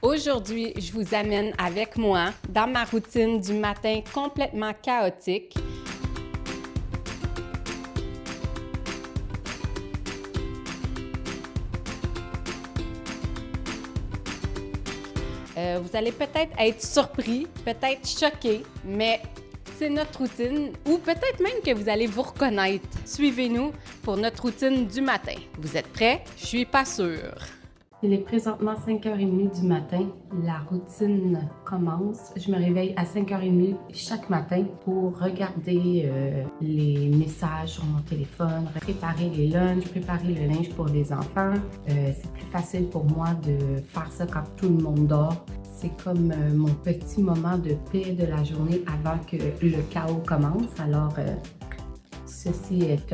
Aujourd'hui, je vous amène avec moi dans ma routine du matin complètement chaotique. Vous allez peut-être être surpris, peut-être choqué, mais c'est notre routine ou peut-être même que vous allez vous reconnaître. Suivez-nous pour notre routine du matin. Vous êtes prêts? Je suis pas sûre. Il est présentement 5h30 du matin. La routine commence. Je me réveille à 5h30 chaque matin pour regarder les messages sur mon téléphone, préparer les lunchs, préparer le linge pour les enfants. C'est plus facile pour moi de faire ça quand tout le monde dort. C'est comme mon petit moment de paix de la journée avant que le chaos commence. Alors, ceci est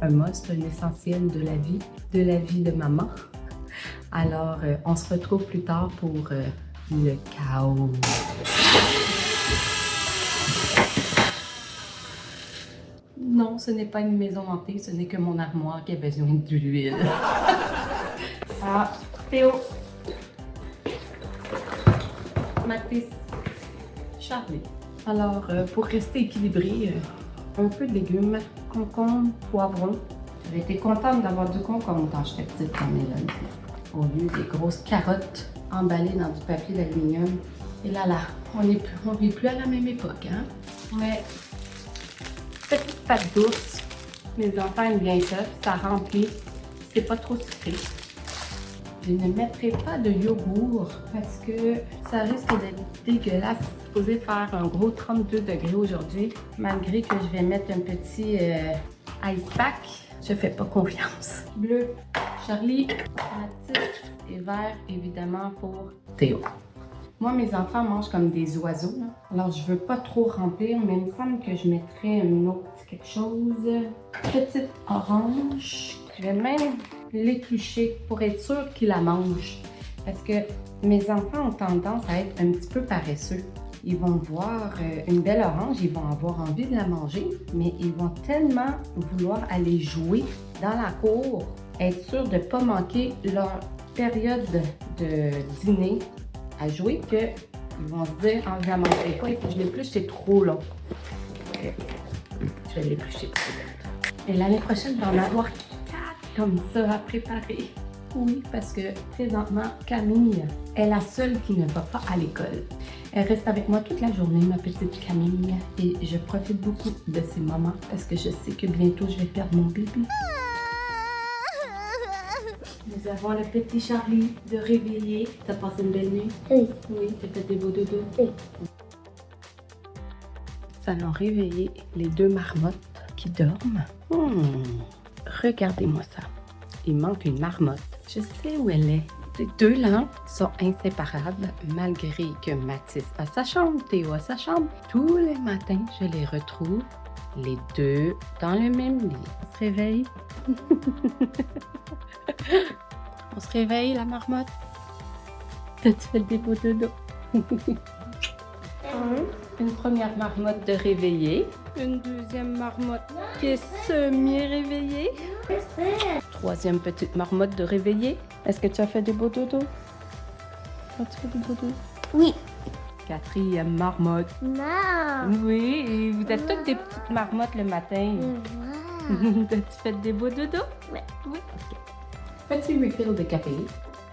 un must, un essentiel de la vie de maman. Alors, on se retrouve plus tard pour le chaos. Non, ce n'est pas une maison hantée, ce n'est que mon armoire qui a besoin d'huile. Ah, Théo, Mathis, Charlie. Alors, pour rester équilibré, un peu de légumes, concombre, poivron. J'avais été contente d'avoir du concombre quand j'étais petite dans mes lunchs. Au lieu des grosses carottes emballées dans du papier d'aluminium. Et là, on n'est plus à la même époque, hein? Mais petite pâte douce. Mes enfants aiment bien ça, ça remplit. C'est pas trop sucré. Je ne mettrai pas de yogourt parce que ça risque d'être dégueulasse. C'est supposé faire un gros 32 degrés aujourd'hui. Malgré que je vais mettre un petit ice pack, je fais pas confiance. Bleu, Charlie, Mathis et vert, évidemment, pour Théo. Moi, mes enfants mangent comme des oiseaux. Là. Alors, je veux pas trop remplir, mais il me semble que je mettrais un autre quelque chose. Petite orange. Je vais même l'éplucher pour être sûre qu'ils la mangent. Parce que mes enfants ont tendance à être un petit peu paresseux. Ils vont voir une belle orange, ils vont avoir envie de la manger, mais ils vont tellement vouloir aller jouer dans la cour, être sûrs de ne pas manquer leur période de dîner à jouer, qu'ils vont se dire « Ah, je la mangerai pas, il faut que je l'épluche, c'est trop long. » Je vais l'éplucher pour ça. Et l'année prochaine, je vais en avoir 4 comme ça à préparer. Oui, parce que présentement, Camille est la seule qui ne va pas à l'école. Elle reste avec moi toute la journée, ma petite Camille, et je profite beaucoup de ces moments parce que je sais que bientôt je vais perdre mon bébé. Nous avons le petit Charlie de réveiller. T'as passé une belle nuit? Oui. Oui, t'as fait des beaux dodos? Oui. Nous allons réveiller les 2 marmottes qui dorment. Regardez-moi ça. Il manque une marmotte. Je sais où elle est. Ces 2-là sont inséparables malgré que Mathis a sa chambre, Théo a sa chambre. Tous les matins, je les retrouve, les 2 dans le même lit. On se réveille. On se réveille, la marmotte. T'as-tu fait des beaux dodos? Une première marmotte de réveillée. Une deuxième marmotte qui est semi-réveillée. Troisième petite marmotte de réveillée. Est-ce que tu as fait des beaux dodos? As-tu fait des beaux dodos? Oui. Quatrième marmotte. Non. Oui, et vous êtes toutes des petites marmottes le matin. Wow. T'as-tu fait des beaux dodos? Oui. Oui. OK. Petit refill de café.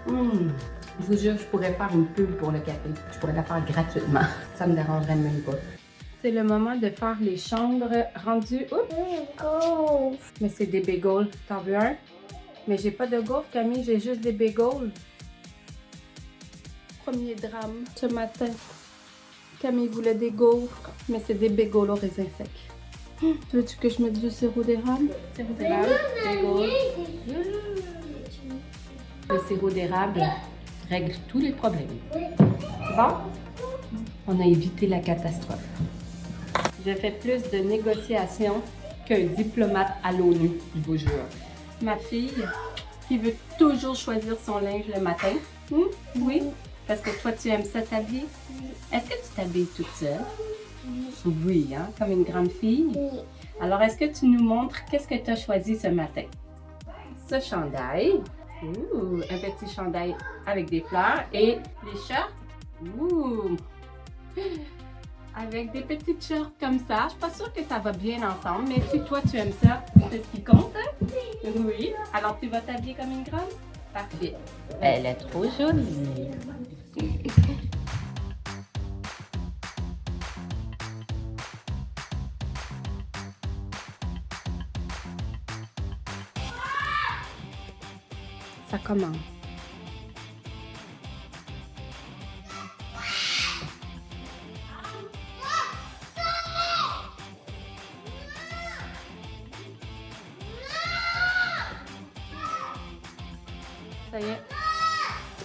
Je vous jure, je pourrais faire une pub pour le café. Je pourrais la faire gratuitement. Ça me dérangerait même pas. C'est le moment de faire les chambres rendues. Oups! Mais c'est des bagels. T'en veux un? Mais j'ai pas de gaufres, Camille, j'ai juste des bagels. Premier drame ce matin. Camille voulait des gaufres, mais c'est des bagels au raisin sec. Veux-tu que je mette du sirop d'érable? Sirop d'érable, bagels. Le sirop d'érable règle tous les problèmes. C'est bon? On a évité la catastrophe. Je fais plus de négociations qu'un diplomate à l'ONU, je vous jure. Ma fille, qui veut toujours choisir son linge le matin. Oui? Parce que toi, tu aimes ça t'habiller? Est-ce que tu t'habilles toute seule? Oui, hein? Comme une grande fille? Oui. Alors, est-ce que tu nous montres qu'est-ce que tu as choisi ce matin? Ce chandail. Ouh, un petit chandail avec des fleurs. Et les shorts. Ouh, avec des petites shorts comme ça. Je suis pas sûre que ça va bien ensemble, mais si toi tu aimes ça, c'est ce qui compte, hein? Oui. Alors tu vas t'habiller comme une grande? Parfait. Elle est trop jolie. Ça commence. Ça y est.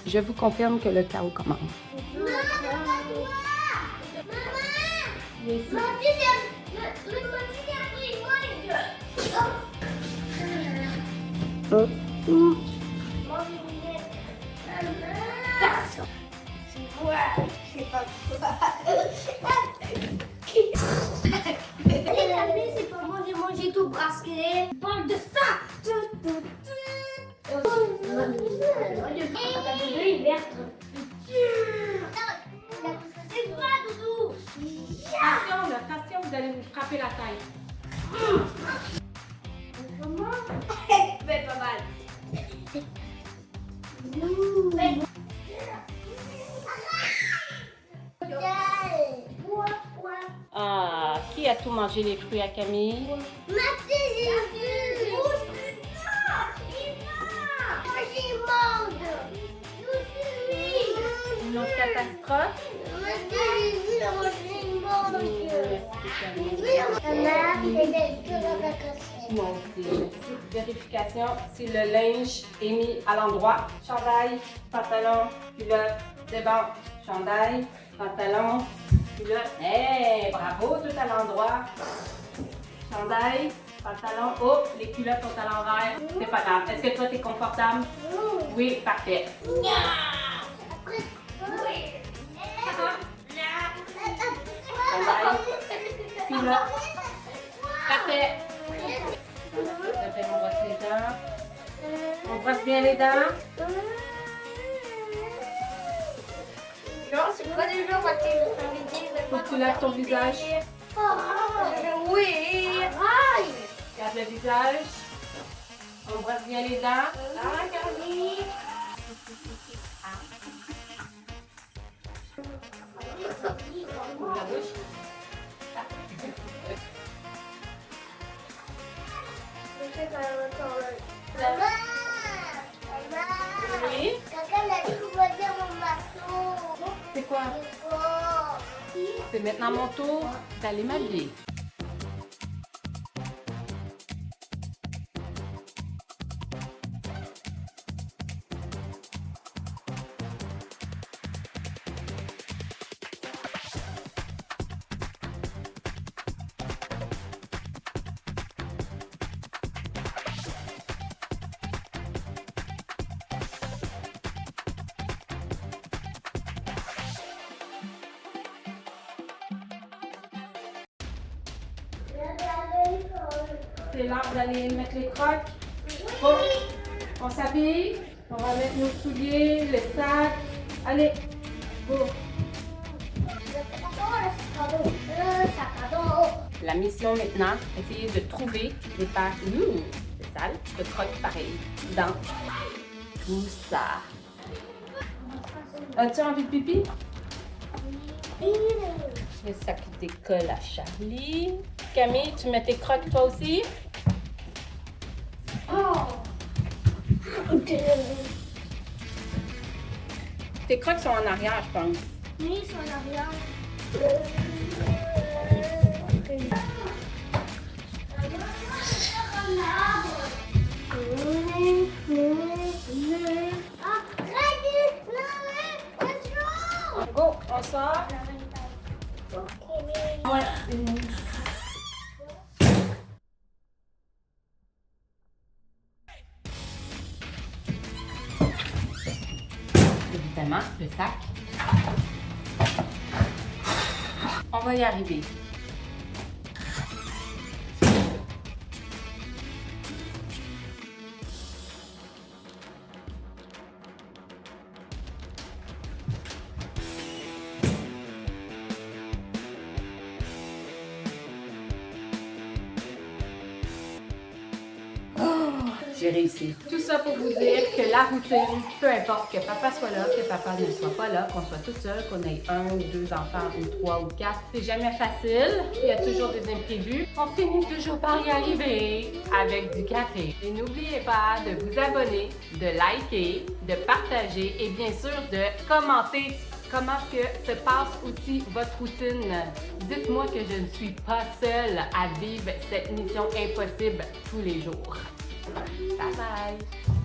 Je vous confirme que le chaos commence. Yes. C'est pas moi, j'ai mangé tout bracelet. Parle de ça. C'est quoi, Doudou? Attention, vous allez vous frapper la tête. Mais pas mal. Ah, qui a tout mangé les fruits à Camille? Une autre catastrophe? Moi aussi. Vérification si le linge est mis à l'endroit. Chandail, pantalon, culotte, c'est bon. Chandail, pantalon, culotte. Hey, bravo, tout à l'endroit. Chandail, pantalon. Oh, les culottes sont à l'envers. C'est pas grave. Est-ce que toi, t'es confortable? Oui, parfait. Chandail, culotte. Parfait. On brosse les dents. On brosse bien les dents. Non, c'est pas du genre Faut que tu laves ton visage. Oui. Lave le visage. On brosse bien les dents. Camille. Ouvre la bouche. Oui. C'est quoi? C'est maintenant mon tour d'aller m'habiller. C'est l'heure d'aller mettre les crocs. Bon, on s'habille. On va mettre nos souliers, le sac. Allez, go. La mission maintenant, essayer de trouver des paires. C'est sale, de crocs pareil dans tout ça. As-tu envie de pipi? Le sac d'école à Charlie. Camille, tu mets tes crocs toi aussi? Tes crocs sont en arrière, je pense. Oui, ils sont en arrière. Go, on sort. Ouais. Évidemment, le sac. On va y arriver. vais réussir. Tout ça pour vous dire que la routine, peu importe que papa soit là, que papa ne soit pas là, qu'on soit tout seul, qu'on ait 1 ou 2 enfants ou 3 ou 4, c'est jamais facile. Il y a toujours des imprévus. On finit toujours par y arriver avec du café. Et n'oubliez pas de vous abonner, de liker, de partager et bien sûr de commenter. Comment est-ce que se passe aussi votre routine? Dites-moi que je ne suis pas seule à vivre cette mission impossible tous les jours. Bye bye!